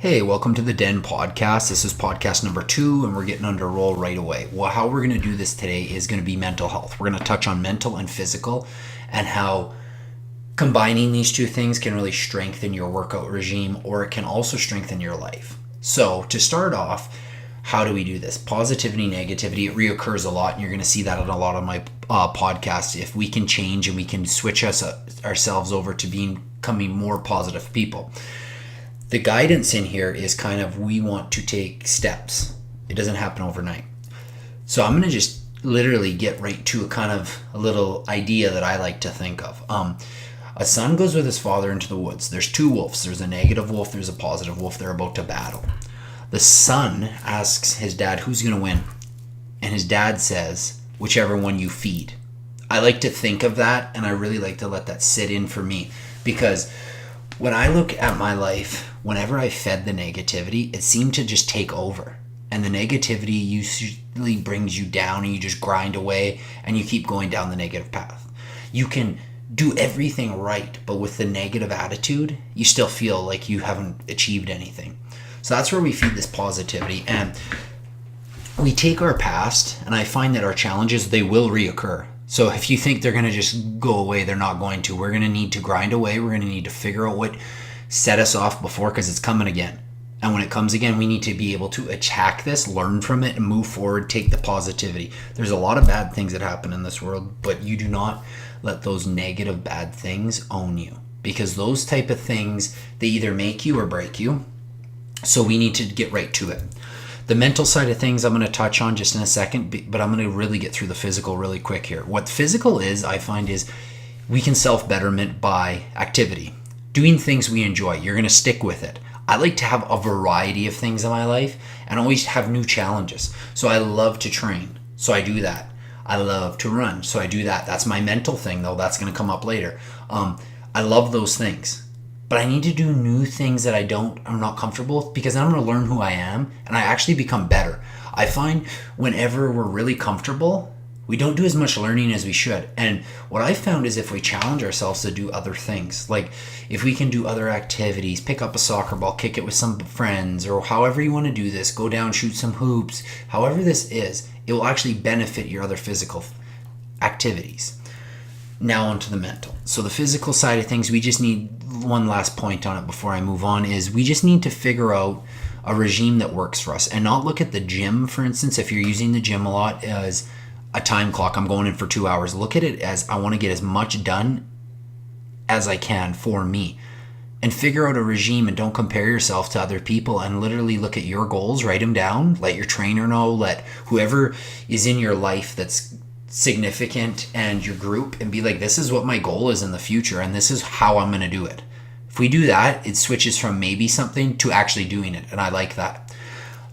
Hey, welcome to the Den podcast. This is podcast number 2, and we're getting under roll right away. Well, how we're going to do this today is going to be mental health. We're going to touch on mental and physical and how combining these two things can really strengthen your workout regime, or it can also strengthen your life. So to start off, how do we do this? Positivity, negativity, it reoccurs a lot, and you're going to see that in a lot of my podcasts. If we can change and we can switch ourselves over to becoming more positive people. The guidance in here is kind of, we want to take steps. It doesn't happen overnight. So I'm going to just literally get right to a little idea that I like to think of. A son goes with his father into the woods. There's two wolves. There's a negative wolf. There's a positive wolf. They're about to battle. The son asks his dad, who's going to win? And his dad says, whichever one you feed. I like to think of that, and I really like to let that sit in for me, because when I look at my life, whenever I fed the negativity, it seemed to just take over. And the negativity usually brings you down, and you just grind away and you keep going down the negative path. You can do everything right, but with the negative attitude, you still feel like you haven't achieved anything. So that's where we feed this positivity. And we take our past, and I find that our challenges, they will reoccur. So if you think they're going to just go away, they're not going to. We're going to need to grind away. We're going to need to figure out what set us off before, because it's coming again. And when it comes again, we need to be able to attack this, learn from it, and move forward, take the positivity. There's a lot of bad things that happen in this world, but you do not let those negative bad things own you, because those type of things, they either make you or break you. So we need to get right to it. The mental side of things I'm going to touch on just in a second, but I'm going to really get through the physical really quick here. What physical is, I find, is we can self-betterment by activity. Doing things we enjoy. You're going to stick with it. I like to have a variety of things in my life and always have new challenges. So I love to train. So I do that. I love to run. So I do that. That's my mental thing, though. That's going to come up later. I love those things. But I need to do new things that I'm not comfortable with, because then I'm going to learn who I am and I actually become better. I find whenever we're really comfortable, we don't do as much learning as we should. And what I found is if we challenge ourselves to do other things, like if we can do other activities, pick up a soccer ball, kick it with some friends, or however you want to do this, go down, shoot some hoops, however this is, it will actually benefit your other physical activities. Now onto the mental. So the physical side of things, we just need one last point on it before I move on, is we just need to figure out a regime that works for us and not look at the gym, for instance. If you're using the gym a lot as a time clock, I'm going in for 2 hours, look at it as I want to get as much done as I can for me, and figure out a regime, and don't compare yourself to other people, and literally look at your goals, write them down, let your trainer know, let whoever is in your life that's significant and your group, and be like, this is what my goal is in the future and this is how I'm going to do it. If we do that, it switches from maybe something to actually doing it, and I like that.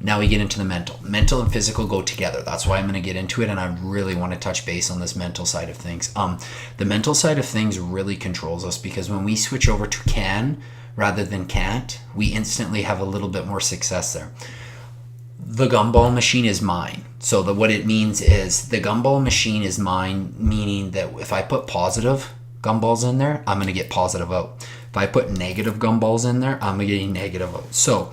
Now we get into the mental and physical go together. That's why I'm going to get into it, and I really want to touch base on this mental side of things. The mental side of things really controls us, because when we switch over to can rather than can't, we instantly have a little bit more success there. The gumball machine is mine. So what it means is the gumball machine is mine, meaning that if I put positive gumballs in there, I'm going to get positive out. If I put negative gumballs in there, I'm getting negative out. So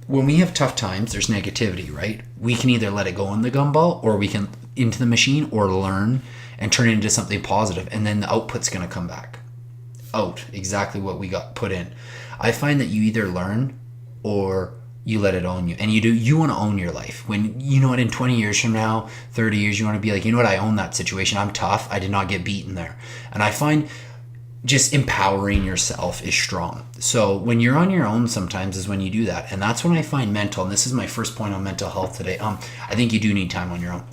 when we have tough times, there's negativity, right? We can either let it go in the gumball, or we can into the machine, or learn and turn it into something positive, and then the output's going to come back out exactly what we got put in. I find that you either learn or you let it own you, and you want to own your life. When you know what, in 20 years from now, 30 years, you want to be like, you know what, I own that situation. I'm tough. I did not get beaten there. And I find just empowering yourself is strong. So when you're on your own, sometimes is when you do that. And that's when I find mental, and this is my first point on mental health today. I think you do need time on your own.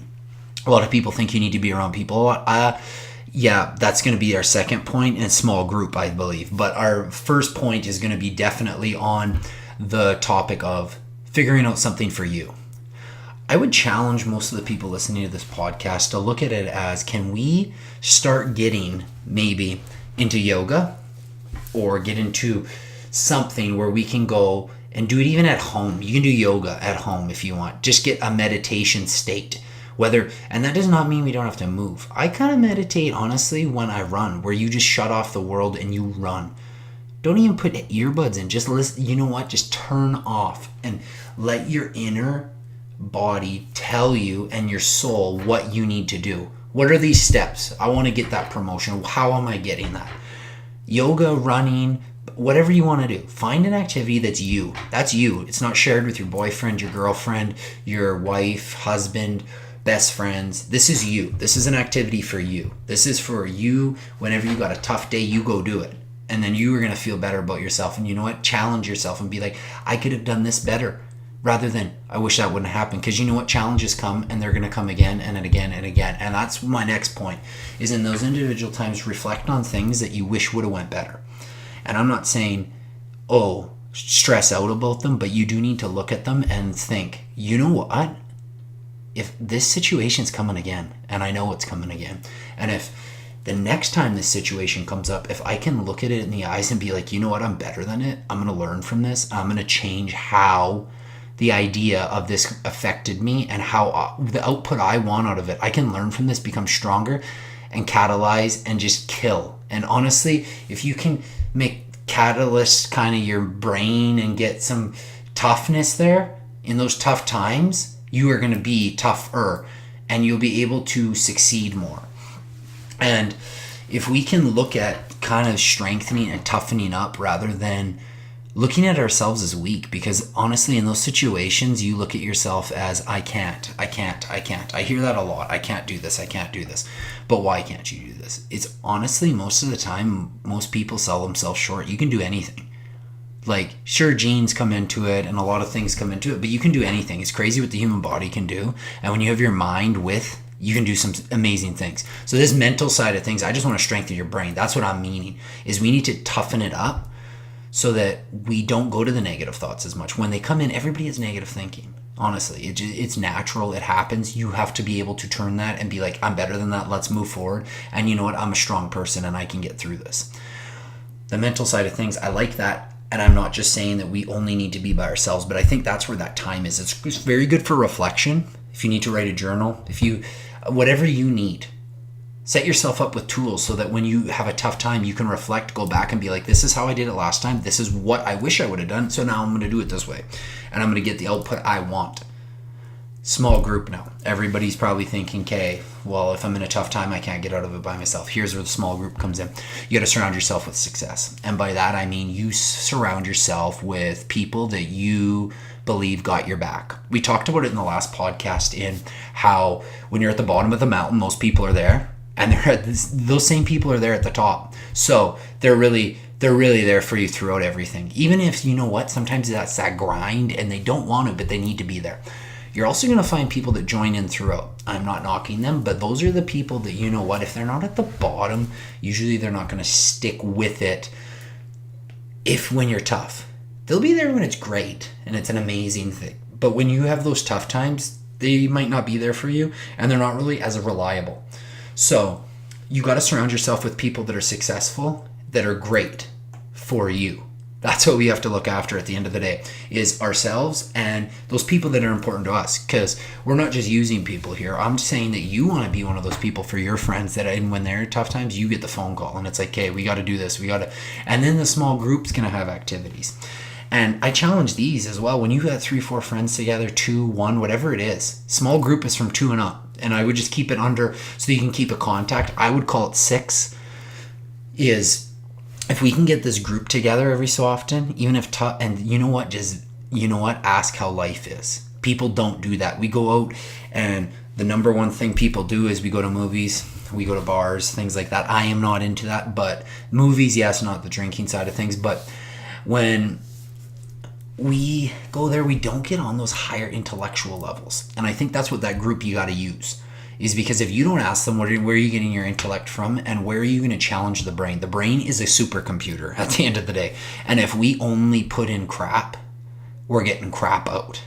A lot of people think you need to be around people a lot. Yeah, that's going to be our second point in a small group, I believe. But our first point is going to be definitely on the topic of figuring out something for you. I would challenge most of the people listening to this podcast to look at it as, can we start getting maybe into yoga, or get into something where we can go and do it even at home. You can do yoga at home if you want. Just get a meditation state. And that does not mean we don't have to move. I kind of meditate, honestly, when I run, where you just shut off the world and you run. Don't even put earbuds in. Just listen. You know what? Just turn off and let your inner body tell you and your soul what you need to do. What are these steps? I want to get that promotion. How am I getting that? Yoga, running, whatever you want to do. Find an activity that's you. That's you. It's not shared with your boyfriend, your girlfriend, your wife, husband, best friends. This is you. This is an activity for you. This is for you. Whenever you got a tough day, you go do it. And then you are going to feel better about yourself. And you know what? Challenge yourself and be like, I could have done this better. Rather than, I wish that wouldn't happen. Because you know what? Challenges come and they're going to come again and again and again. And that's my next point, is in those individual times, reflect on things that you wish would have went better. And I'm not saying, oh, stress out about them, but you do need to look at them and think, you know what? If this situation's coming again, and I know it's coming again, and if the next time this situation comes up, if I can look at it in the eyes and be like, you know what? I'm better than it. I'm going to learn from this. I'm going to change how the idea of this affected me and how the output I want out of it. I can learn from this, become stronger, and catalyze and just kill. And honestly, if you can make catalyst kind of your brain and get some toughness there in those tough times, you are going to be tougher and you'll be able to succeed more. And if we can look at kind of strengthening and toughening up rather than looking at ourselves as weak, because honestly, in those situations, you look at yourself as, I can't. I hear that a lot. I can't do this. But why can't you do this? It's honestly, most of the time, most people sell themselves short. You can do anything. Like, sure, genes come into it and a lot of things come into it, but you can do anything. It's crazy what the human body can do. And when you have your mind with, you can do some amazing things. So this mental side of things, I just want to strengthen your brain. That's what I'm meaning, is we need to toughen it up so that we don't go to the negative thoughts as much. When they come in, everybody has negative thinking. Honestly, it's natural. It happens. You have to be able to turn that and be like, I'm better than that. Let's move forward. And you know what? I'm a strong person and I can get through this. The mental side of things, I like that. And I'm not just saying that we only need to be by ourselves, but I think that's where that time is. It's very good for reflection. If you need to write a journal, whatever you need, set yourself up with tools so that when you have a tough time, you can reflect, go back and be like, this is how I did it last time. This is what I wish I would have done. So now I'm going to do it this way. And I'm going to get the output I want. Small group now. Everybody's probably thinking, okay, well, if I'm in a tough time, I can't get out of it by myself. Here's where the small group comes in. You got to surround yourself with success. And by that, I mean you surround yourself with people that you believe got your back. We talked about it in the last podcast in how when you're at the bottom of the mountain, those people are there. And those same people are there at the top. So they're really there for you throughout everything. Even if, you know what, sometimes that's that grind and they don't want to, but they need to be there. You're also going to find people that join in throughout. I'm not knocking them, but those are the people that, you know what, if they're not at the bottom, usually they're not going to stick with it when you're tough. They'll be there when it's great and it's an amazing thing. But when you have those tough times, they might not be there for you and they're not really as reliable. So you got to surround yourself with people that are successful, that are great for you. That's what we have to look after at the end of the day, is ourselves and those people that are important to us, because we're not just using people here. I'm saying that you want to be one of those people for your friends that, and when they're in tough times, you get the phone call and it's like, okay, we got to do this. And then the small group's going to have activities. And I challenge these as well. When you got 3-4 friends together, 2, 1, whatever it is, small group is from 2 and up. And I would just keep it under so you can keep a contact. I would call it 6. Is if we can get this group together every so often, even if tough, and ask how life is. People don't do that. We go out and the number one thing people do is we go to movies, we go to bars, things like that. I am not into that, but movies, yes, not the drinking side of things, but when we go there, we don't get on those higher intellectual levels. And I think that's what that group you got to use, is because if you don't ask them where are you getting your intellect from and where are you going to challenge the brain is a supercomputer at the end of the day. And if we only put in crap, we're getting crap out.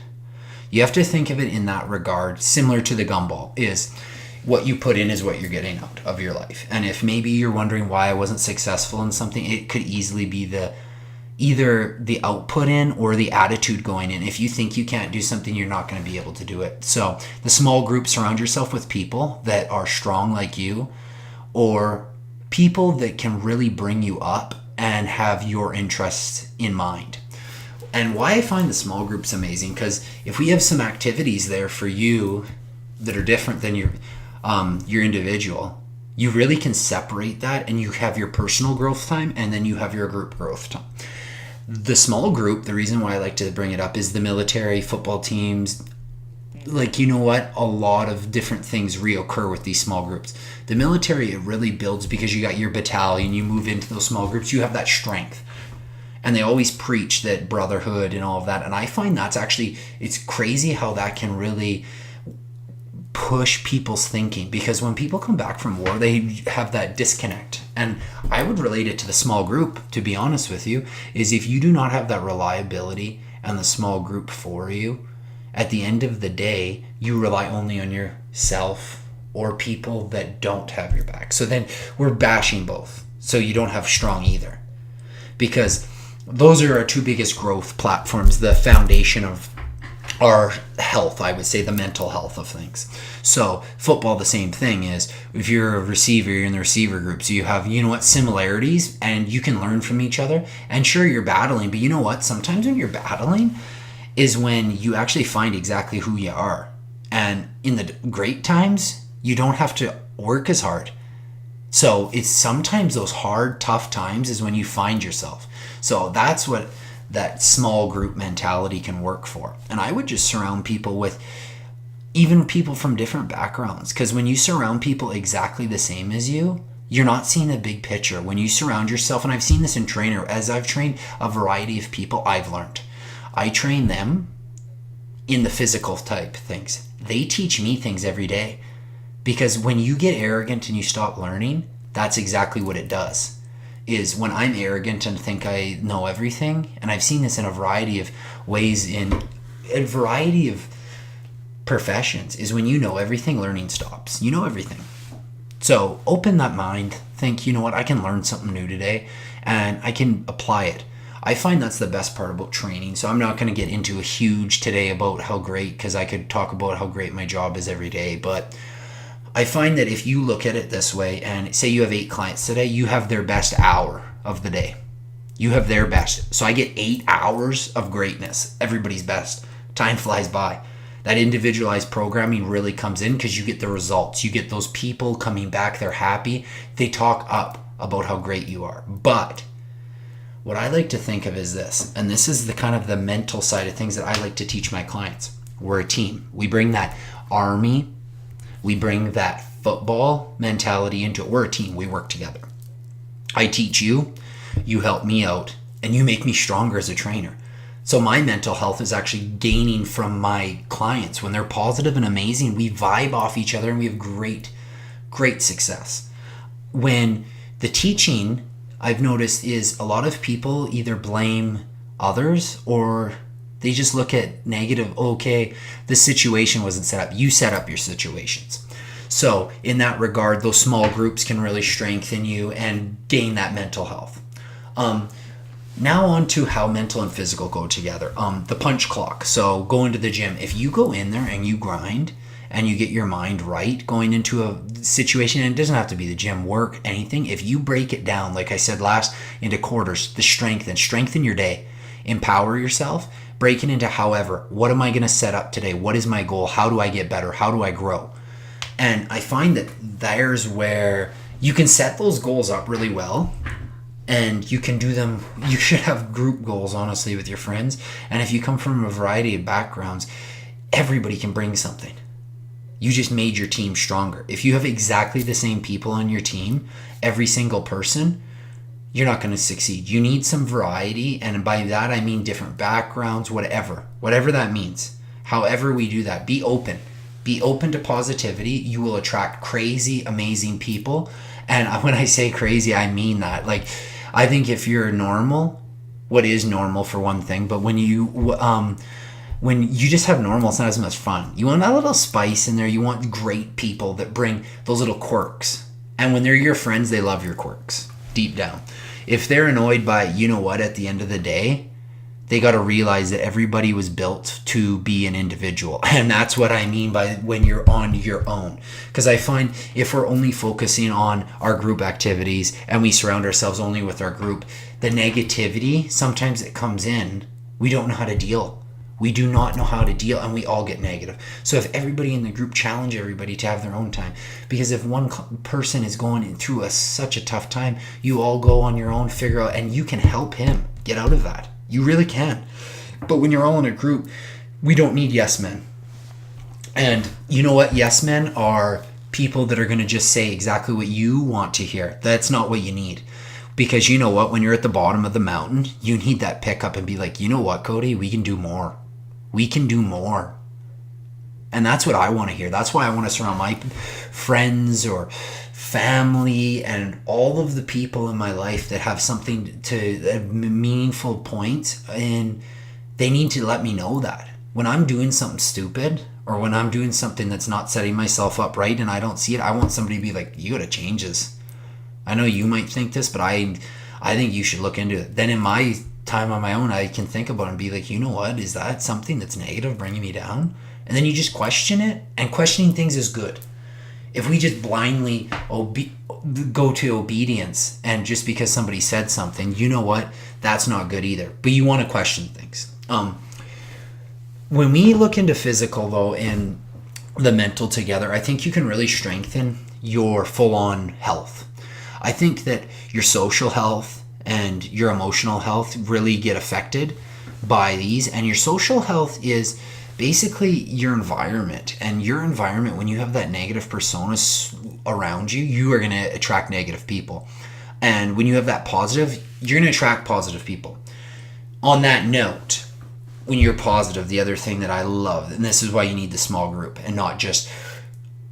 You have to think of it in that regard, similar to the gumball, is what you put in is what you're getting out of your life. And if maybe you're wondering why I wasn't successful in something, it could easily be either the output in or the attitude going in. If you think you can't do something, you're not going to be able to do it. So the small group, surround yourself with people that are strong like you, or people that can really bring you up and have your interests in mind. And why I find the small groups amazing, because if we have some activities there for you that are different than your individual, you really can separate that, and you have your personal growth time, and then you have your group growth time. The small group, the reason why I like to bring it up is the military, football teams, like, you know what, a lot of different things reoccur with these small groups. The military, it really builds because you got your battalion, you move into those small groups, you have that strength. And they always preach that brotherhood and all of that. And I find that's actually, it's crazy how that can really push people's thinking, because when people come back from war, they have that disconnect. And I would relate it to the small group, to be honest with you, is if you do not have that reliability and the small group for you, at the end of the day, you rely only on yourself or people that don't have your back. So then we're bashing both. So you don't have strong either. Because those are our two biggest growth platforms, the foundation of our health, I would say, the mental health of things. So football, the same thing is, if you're a receiver, you're in the receiver group, so you have, you know what, similarities, and you can learn from each other. And sure, you're battling, but you know what, sometimes when you're battling is when you actually find exactly who you are. And in the great times, you don't have to work as hard. So it's sometimes those hard, tough times is when you find yourself. So that's what that small group mentality can work for. And I would just surround people with even people from different backgrounds, because when you surround people exactly the same as you, you're not seeing the big picture. When you surround yourself, and I've seen this in trainer, as I've trained a variety of people, I've learned. I train them in the physical type things. They teach me things every day. Because when you get arrogant and you stop learning, that's exactly what it does. Is when I'm arrogant and think I know everything, and I've seen this in a variety of ways in a variety of professions, is when you know everything, learning stops. You know everything. So open that mind, think, you know what, I can learn something new today and I can apply it. I find that's the best part about training. So I'm not going to get into a huge today about how great, because I could talk about how great my job is every day, but I find that if you look at it this way, and say you have 8 clients today, you have their best hour of the day. You have their best. So I get 8 hours of greatness, everybody's best. Time flies by. That individualized programming really comes in because you get the results. You get those people coming back, they're happy. They talk up about how great you are. But what I like to think of is this, and this is the kind of the mental side of things that I like to teach my clients. We're a team. We bring that army, we bring that football mentality into it. We're a team. We work together. I teach you, you help me out, and you make me stronger as a trainer. So my mental health is actually gaining from my clients. When they're positive and amazing, we vibe off each other and we have great, great success. When the teaching, I've noticed, is a lot of people either blame others or they just look at negative, okay, the situation wasn't set up. You set up your situations. So in that regard, those small groups can really strengthen you and gain that mental health. Now on to how mental and physical go together. The punch clock. So going to the gym. If you go in there and you grind and you get your mind right going into a situation, and it doesn't have to be the gym, work, anything. If you break it down, like I said last, into quarters, the strengthen your day. Empower yourself. Break it into however. What am I going to set up today? What is my goal? How do I get better? How do I grow? And I find that there's where you can set those goals up really well. And you can do them, you should have group goals, honestly, with your friends. And if you come from a variety of backgrounds, everybody can bring something. You just made your team stronger. If you have exactly the same people on your team, every single person, you're not going to succeed. You need some variety. And by that, I mean different backgrounds, whatever that means. However we do that, be open. Be open to positivity. You will attract crazy, amazing people. And when I say crazy, I mean that. Like, I think if you're normal, what is normal for one thing, but when you just have normal, it's not as much fun. You want that little spice in there. You want great people that bring those little quirks. And when they're your friends, they love your quirks deep down. If they're annoyed by, you know what, at the end of the day, They got to realize that everybody was built to be an individual. And that's what I mean by when you're on your own. Because I find if we're only focusing on our group activities and we surround ourselves only with our group, the negativity, sometimes it comes in, we don't know how to deal. We do not know how to deal, and we all get negative. So if everybody in the group challenge everybody to have their own time, because if one person is going through such a tough time, you all go on your own, figure out, and you can help him get out of that. You really can. But when you're all in a group, we don't need yes men. And you know what? Yes men are people that are going to just say exactly what you want to hear. That's not what you need. Because you know what? When you're at the bottom of the mountain, you need that pickup and be like, you know what, Cody? We can do more. We can do more. And that's what I want to hear. That's why I want to surround my friends or family and all of the people in my life that have something to a meaningful point, and they need to let me know that when I'm doing something stupid or when I'm doing something that's not setting myself up right and I don't see it, I want somebody to be like, you gotta change this. I know you might think this, but I think you should look into it. Then in my time on my own, I can think about it and be like, you know what, is that something that's negative bringing me down? And then you just question it, and questioning things is good. If we just blindly go to obedience and just because somebody said something, you know what, that's not good either. But you want to question things. When we look into physical though and the mental together, I think you can really strengthen your full-on health. I think that your social health and your emotional health really get affected by these, and your social health is basically your environment. And your environment, when you have that negative persona around you, you are going to attract negative people. And when you have that positive, you're going to attract positive people. On that note, when you're positive, the other thing that I love, and this is why you need the small group and not just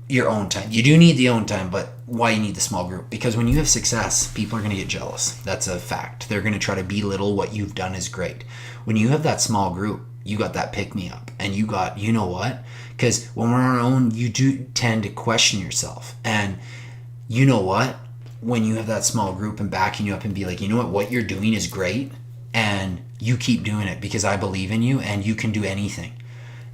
your own time. You do need the own time, but why you need the small group? Because when you have success, people are going to get jealous. That's a fact. They're going to try to belittle what you've done is great. When you have that small group, you got that pick me up, and you got, you know what? Because when we're on our own, you do tend to question yourself. And you know what? When you have that small group and backing you up and be like, you know what you're doing is great, and you keep doing it because I believe in you and you can do anything.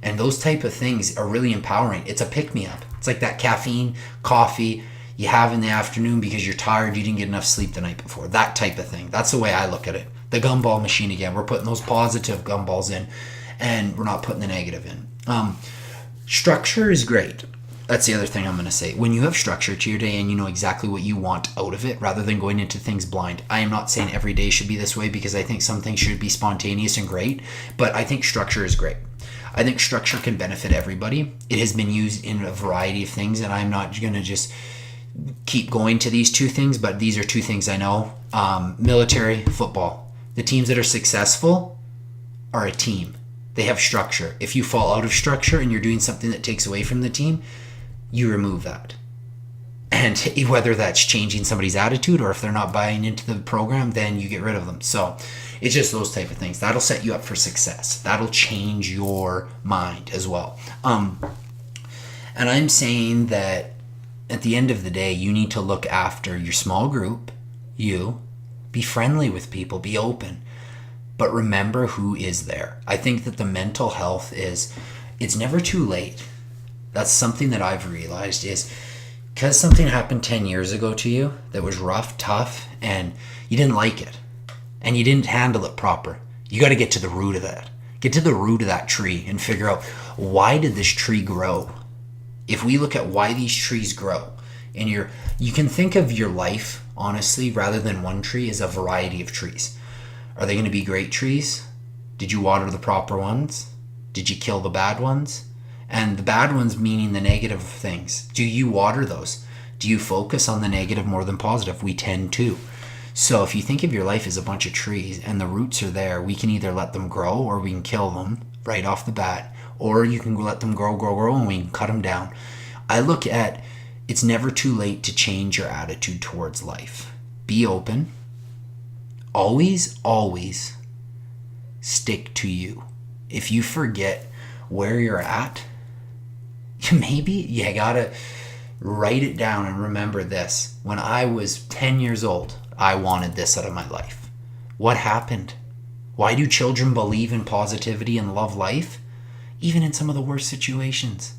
And those type of things are really empowering. It's a pick me up. It's like that caffeine, coffee you have in the afternoon because you're tired, you didn't get enough sleep the night before. That type of thing. That's the way I look at it. The gumball machine again. We're putting those positive gumballs in, and we're not putting the negative in. Structure is great. That's the other thing I'm going to say. When you have structure to your day and you know exactly what you want out of it rather than going into things blind. I am not saying every day should be this way because I think some things should be spontaneous and great, but I think structure is great. I think structure can benefit everybody. It has been used in a variety of things, and I'm not going to just keep going to these two things, but these are two things I know. Military, football. The teams that are successful are a team. They have structure. If you fall out of structure and you're doing something that takes away from the team, you remove that. And whether that's changing somebody's attitude or if they're not buying into the program, then you get rid of them. So it's just those type of things. That'll set you up for success. That'll change your mind as well. And I'm saying that at the end of the day, you need to look after your small group. You be friendly with people, be open, but remember who is there. I think that the mental health it's never too late. That's something that I've realized is because something happened 10 years ago to you that was rough, tough, and you didn't like it and you didn't handle it proper. You got to get to the root of that. Get to the root of that tree and figure out, why did this tree grow? If we look at why these trees grow, and you can think of your life, honestly, rather than one tree, as a variety of trees. Are they going to be great trees? Did you water the proper ones? Did you kill the bad ones? And the bad ones meaning the negative things. Do you water those? Do you focus on the negative more than positive? We tend to. So if you think of your life as a bunch of trees and the roots are there, we can either let them grow or we can kill them right off the bat. Or you can let them grow, and we can cut them down. I look at it's never too late to change your attitude towards life. Be open. Always, always stick to you. If you forget where you're at, maybe you gotta write it down and remember this. When I was 10 years old, I wanted this out of my life. What happened? Why do children believe in positivity and love life? Even in some of the worst situations.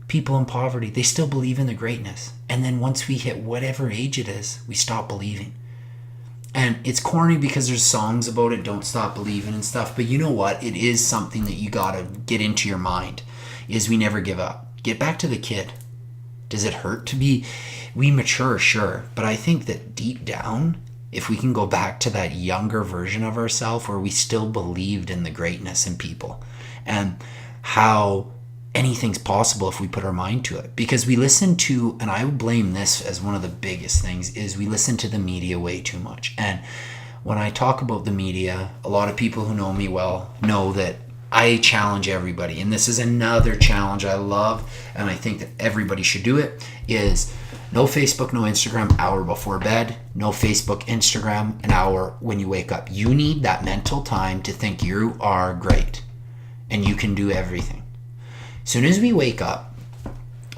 People in poverty, they still believe in the greatness. And then once we hit whatever age it is, we stop believing. And it's corny because there's songs about it, don't stop believing and stuff. But you know what? It is something that you gotta get into your mind, is we never give up. Get back to the kid. Does it hurt to be, we mature, sure. But I think that deep down, if we can go back to that younger version of ourselves where we still believed in the greatness in people and how anything's possible if we put our mind to it. Because we listen to, and I would blame this as one of the biggest things, is we listen to the media way too much. And when I talk about the media, a lot of people who know me well know that I challenge everybody. And this is another challenge I love, and I think that everybody should do it, is no Facebook, no Instagram, hour before bed. No Facebook, Instagram, an hour when you wake up. You need that mental time to think you are great and you can do everything. Soon as we wake up,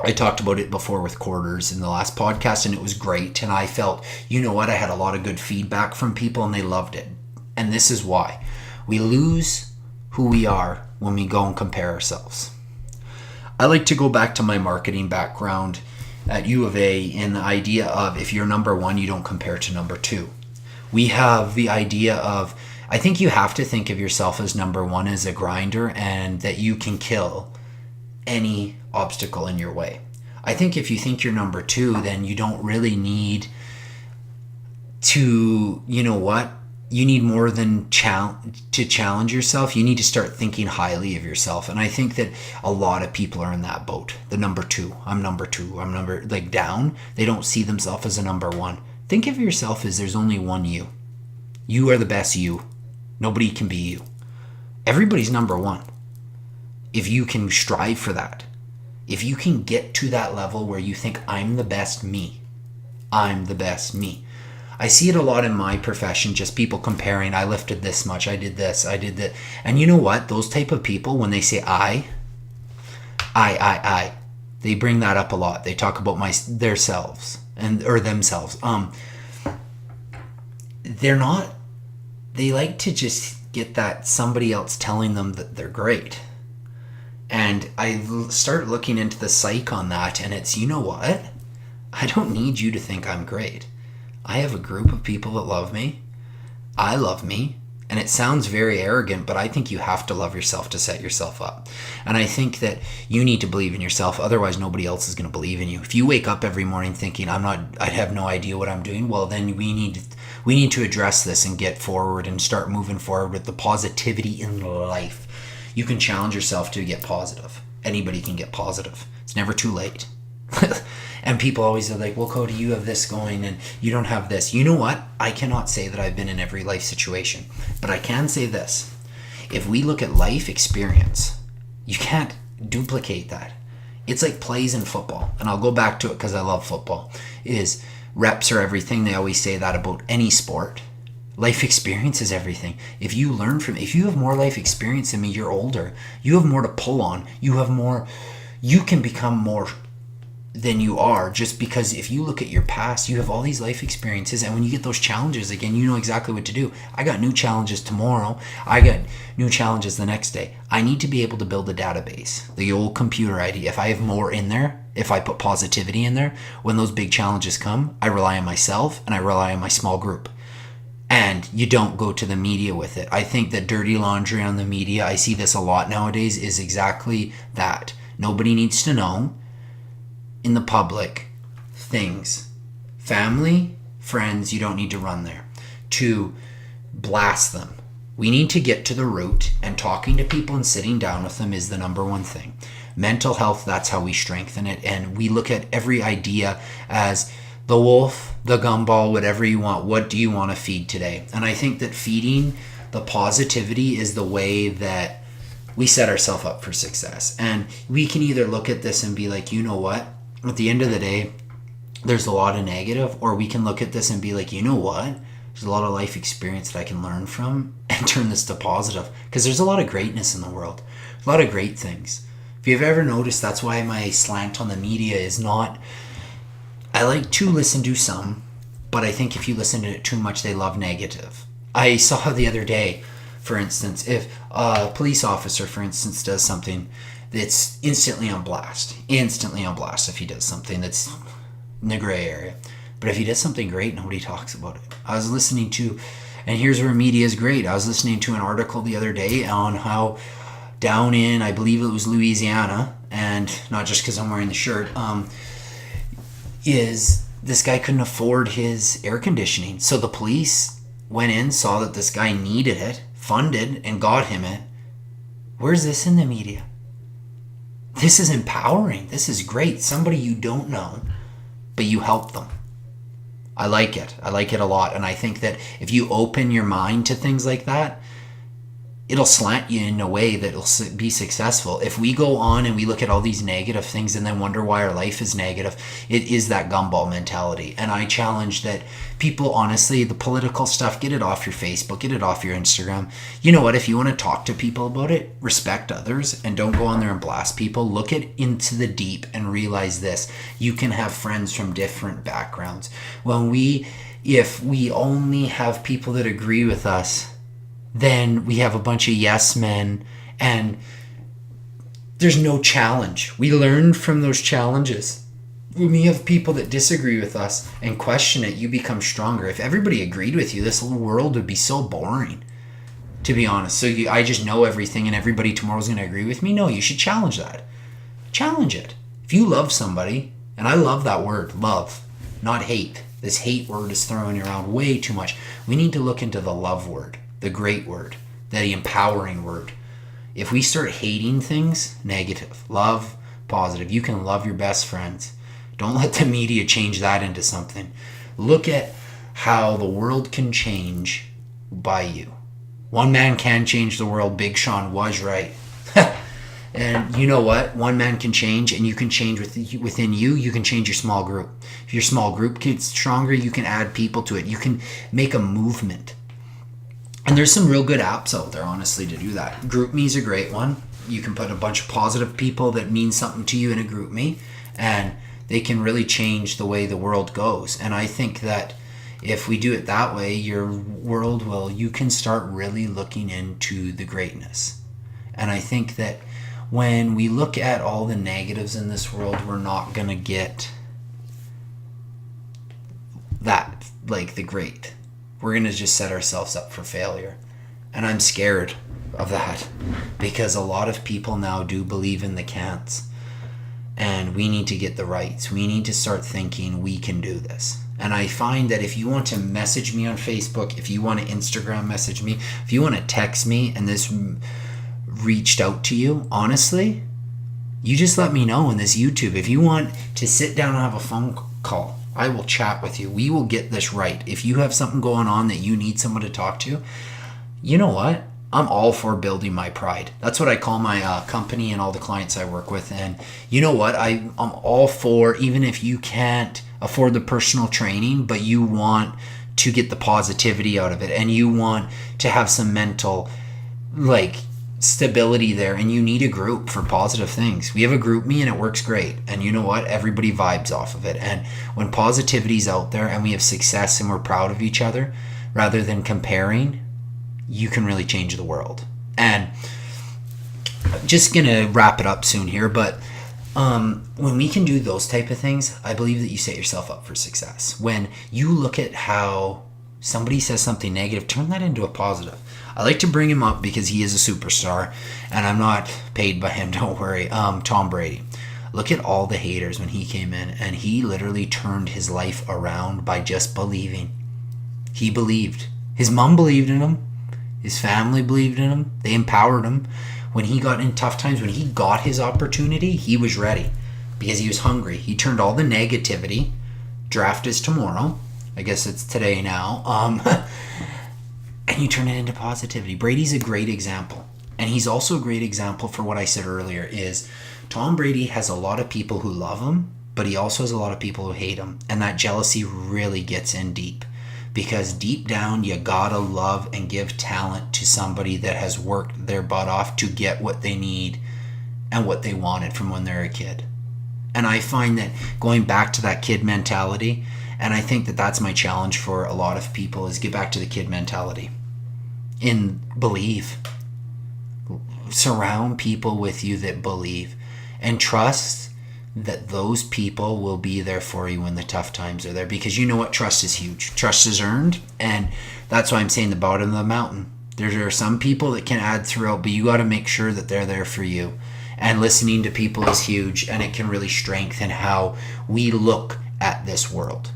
I talked about it before with quarters in the last podcast, and it was great. And I felt, you know what, I had a lot of good feedback from people and they loved it. And this is why. We lose who we are when we go and compare ourselves. I like to go back to my marketing background at U of A in the idea of if you're number one, you don't compare to number two. We have the idea of, I think you have to think of yourself as number one as a grinder and that you can kill any obstacle in your way. I think if you think you're number two, then you don't really need to, you know what? You need more than to challenge yourself. You need to start thinking highly of yourself. And I think that a lot of people are in that boat. The number two. I'm number two. I'm number, like, down. They don't see themselves as a number one. Think of yourself as there's only one you. You are the best you. Nobody can be you. Everybody's number one. If you can strive for that, if you can get to that level where you think, I'm the best me, I'm the best me. I see it a lot in my profession, just people comparing, I lifted this much, I did this, I did that. And you know what? Those type of people, when they say I, they bring that up a lot. They talk about their selves or themselves. They're not, they like to just get that somebody else telling them that they're great. And I start looking into the psyche on that, and it's, you know what? I don't need you to think I'm great. I have a group of people that love me. I love me. And it sounds very arrogant, but I think you have to love yourself to set yourself up. And I think that you need to believe in yourself. Otherwise, nobody else is going to believe in you. If you wake up every morning thinking, I have no idea what I'm doing, well, then we need to address this and get forward and start moving forward with the positivity in life. You can challenge yourself to get positive. Anybody can get positive. It's never too late. And people always are like, well, Cody, you have this going and you don't have this. You know what? I cannot say that I've been in every life situation, but I can say this. If we look at life experience, you can't duplicate that. It's like plays in football. And I'll go back to it because I love football. Is reps are everything. They always say that about any sport. Life experience is everything. If you learn from, if you have more life experience than me, you're older. You have more to pull on. You can become more than you are, just because if you look at your past, you have all these life experiences, and when you get those challenges again, you know exactly what to do. I got new challenges tomorrow. I got new challenges the next day. I need to be able to build a database, the old computer ID. If I have more in there, if I put positivity in there, when those big challenges come, I rely on myself and I rely on my small group. And you don't go to the media with it. I think that dirty laundry on the media, I see this a lot nowadays, is exactly that. Nobody needs to know in the public things. Family, friends, you don't need to run there to blast them. We need to get to the root, and talking to people and sitting down with them is the number one thing. Mental health, that's how we strengthen it. And we look at every idea as the wolf, the gumball, whatever you want. What do you want to feed today? And I think that feeding the positivity is the way that we set ourselves up for success. And we can either look at this and be like, you know what? At the end of the day, there's a lot of negative, or we can look at this and be like, you know what? There's a lot of life experience that I can learn from and turn this to positive. Because there's a lot of greatness in the world. A lot of great things. If you've ever noticed, that's why my slant on the media is not... I like to listen to some, but I think if you listen to it too much, they love negative. I saw the other day, for instance, if a police officer, for instance, does something that's instantly on blast if he does something that's in the gray area. But if he does something great, nobody talks about it. I was listening to, and here's where media is great, I was listening to an article the other day on how down in, I believe it was Louisiana, and not just because I'm wearing the shirt, is this guy couldn't afford his air conditioning. So the police went in, saw that this guy needed it, funded, and got him it. Where's this in the media? This is empowering. This is great. Somebody you don't know, but you help them. I like it. I like it a lot. And I think that if you open your mind to things like that, it'll slant you in a way that'll be successful. If we go on and we look at all these negative things and then wonder why our life is negative, it is that gumball mentality. And I challenge that people, honestly, the political stuff, get it off your Facebook, get it off your Instagram. You know what? If you want to talk to people about it, respect others and don't go on there and blast people. Look into the deep and realize this. You can have friends from different backgrounds. If we only have people that agree with us, then we have a bunch of yes men and there's no challenge. We learn from those challenges. When we have people that disagree with us and question it, you become stronger. If everybody agreed with you, this whole world would be so boring, to be honest. So I just know everything and everybody tomorrow's going to agree with me? No, you should challenge that. Challenge it. If you love somebody, and I love that word, love, not hate. This hate word is throwing around way too much. We need to look into the love word, the great word, the empowering word. If we start hating things, negative. Love, positive. You can love your best friends. Don't let the media change that into something. Look at how the world can change by you. One man can change the world. Big Sean was right. And you know what? One man can change, and you can change within you. You can change your small group. If your small group gets stronger, you can add people to it. You can make a movement. And there's some real good apps out there, honestly, to do that. GroupMe is a great one. You can put a bunch of positive people that mean something to you in a GroupMe, and they can really change the way the world goes. And I think that if we do it that way, you can start really looking into the greatness. And I think that when we look at all the negatives in this world, we're not going to get that, like the great. We're going to just set ourselves up for failure. And I'm scared of that because a lot of people now do believe in the can'ts. And we need to get the rights. We need to start thinking we can do this. And I find that if you want to message me on Facebook, if you want to Instagram message me, if you want to text me and this reached out to you, honestly, you just let me know in this YouTube. If you want to sit down and have a phone call, I will chat with you. We will get this right. If you have something going on that you need someone to talk to, you know what? I'm all for building my pride. That's what I call my company and all the clients I work with. And you know what? I'm all for, even if you can't afford the personal training, but you want to get the positivity out of it and you want to have some mental stability there, and you need a group for positive things. We have a GroupMe and it works great. And you know what? Everybody vibes off of it. And when positivity's out there and we have success and we're proud of each other rather than comparing, you can really change the world. And I'm just gonna wrap it up soon here, but when we can do those type of things, I believe that you set yourself up for success. When you look at how somebody says something negative, turn that into a positive. I like to bring him up because he is a superstar, and I'm not paid by him, don't worry. Tom Brady. Look at all the haters when he came in, and he literally turned his life around by just believing. He believed. His mom believed in him. His family believed in him. They empowered him. When he got in tough times, when he got his opportunity, he was ready because he was hungry. He turned all the negativity. Draft is tomorrow. I guess it's today now. And you turn it into positivity. Brady's a great example. And he's also a great example for what I said earlier is Tom Brady has a lot of people who love him, but he also has a lot of people who hate him. And that jealousy really gets in deep. Because deep down, you gotta love and give talent to somebody that has worked their butt off to get what they need and what they wanted from when they're a kid. And I find that going back to that kid mentality, and I think that that's my challenge for a lot of people, is get back to the kid mentality. in believe. Surround people with you that believe, and trust that those people will be there for you when the tough times are there, because you know what, trust is huge. Trust is earned, and that's why I'm saying the bottom of the mountain. There are some people that can add throughout, but you got to make sure that they're there for you. And listening to people is huge, and it can really strengthen how we look at this world.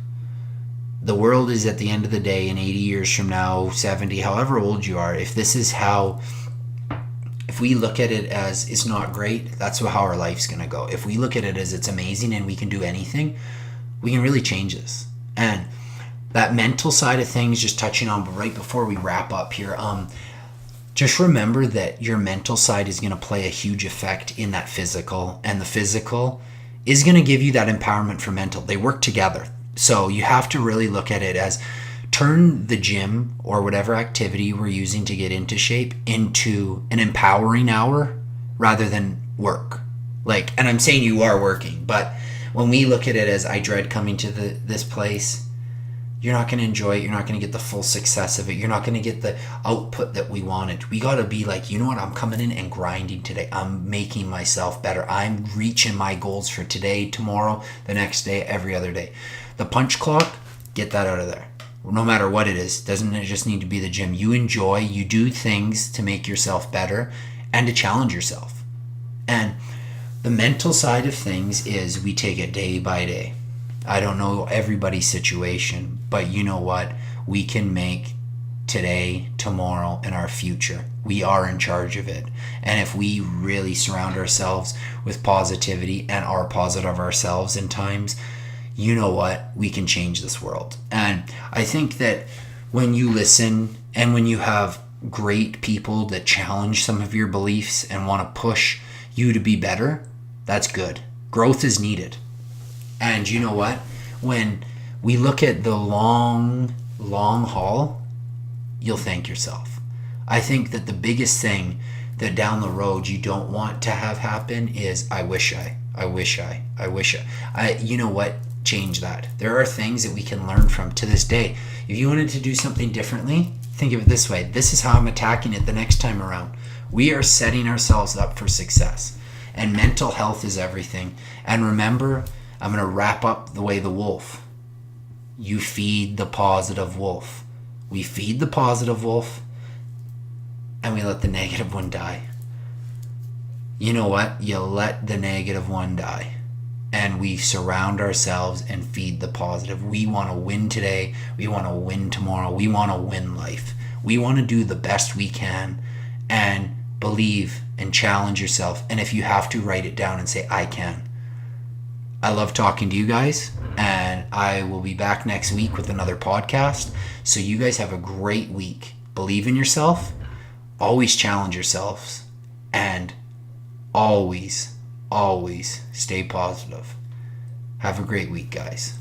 The world is, at the end of the day, in 80 years from now, 70, however old you are, if we look at it as it's not great, that's how our life's going to go. If we look at it as it's amazing and we can do anything, we can really change this. And that mental side of things, just touching on right before we wrap up here, just remember that your mental side is going to play a huge effect in that physical, and the physical is going to give you that empowerment for mental. They work together. So you have to really look at it as, turn the gym or whatever activity we're using to get into shape into an empowering hour rather than work. And I'm saying you are working, but when we look at it as, I dread coming to this place, you're not going to enjoy it. You're not going to get the full success of it. You're not going to get the output that we wanted. We got to be like, you know what? I'm coming in and grinding today. I'm making myself better. I'm reaching my goals for today, tomorrow, the next day, every other day. The punch clock, get that out of there. No matter what it is, doesn't it just need to be the gym? You enjoy, you do things to make yourself better and to challenge yourself. And the mental side of things is, we take it day by day. I don't know everybody's situation, but you know what? We can make today, tomorrow, and our future. We are in charge of it. And if we really surround ourselves with positivity and are positive ourselves in times, you know what? We can change this world. And I think that when you listen and when you have great people that challenge some of your beliefs and want to push you to be better, that's good. Growth is needed. And you know what? When we look at the long haul, you'll thank yourself. I think that the biggest thing that down the road you don't want to have happen is, I wish I. You know what? Change that. There are things that we can learn from to this day. If you wanted to do something differently, think of it this way. This is how I'm attacking it the next time around. We are setting ourselves up for success. And mental health is everything. And remember, I'm going to wrap up the way the wolf. You feed the positive wolf. We feed the positive wolf, and we let the negative one die. You know what? You let the negative one die. And we surround ourselves and feed the positive. We want to win today. We want to win tomorrow. We want to win life. We want to do the best we can and believe and challenge yourself. And if you have to, write it down and say, I can. I love talking to you guys, and I will be back next week with another podcast. So you guys have a great week. Believe in yourself. Always challenge yourselves. And always stay positive. Have a great week, guys.